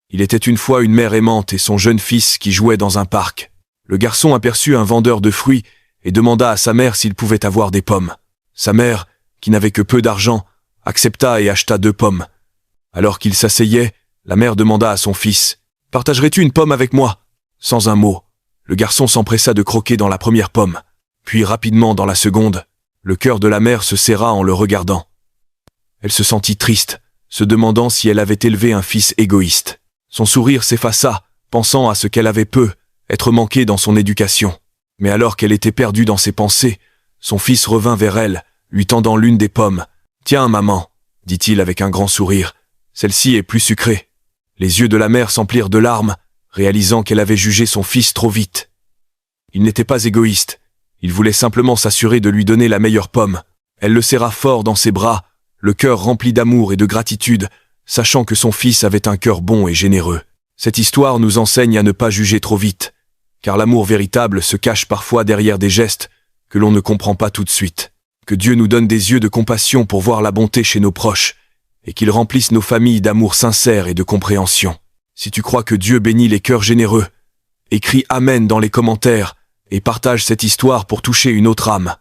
Il était une fois une mère aimante et son jeune fils qui jouait dans un parc. Le garçon aperçut un vendeur de fruits et demanda à sa mère s'il pouvait avoir des pommes. Sa mère, qui n'avait que peu d'argent, accepta et acheta 2 pommes. Alors qu'il s'asseyait, la mère demanda à son fils « Partagerais-tu une pomme avec moi ?» Sans un mot, le garçon s'empressa de croquer dans la première pomme, puis rapidement dans la seconde. Le cœur de la mère se serra en le regardant. Elle se sentit triste, se demandant si elle avait élevé un fils égoïste. Son sourire s'effaça, pensant à ce qu'elle avait peu, être manqué dans son éducation. Mais alors qu'elle était perdue dans ses pensées, son fils revint vers elle, lui tendant l'une des pommes. « Tiens, maman, » dit-il avec un grand sourire, « celle-ci est plus sucrée. » Les yeux de la mère s'emplirent de larmes, réalisant qu'elle avait jugé son fils trop vite. Il n'était pas égoïste, il voulait simplement s'assurer de lui donner la meilleure pomme. Elle le serra fort dans ses bras, le cœur rempli d'amour et de gratitude, sachant que son fils avait un cœur bon et généreux. Cette histoire nous enseigne à ne pas juger trop vite, car l'amour véritable se cache parfois derrière des gestes que l'on ne comprend pas tout de suite. Que Dieu nous donne des yeux de compassion pour voir la bonté chez nos proches, et qu'il remplisse nos familles d'amour sincère et de compréhension. Si tu crois que Dieu bénit les cœurs généreux, écris Amen dans les commentaires et partage cette histoire pour toucher une autre âme.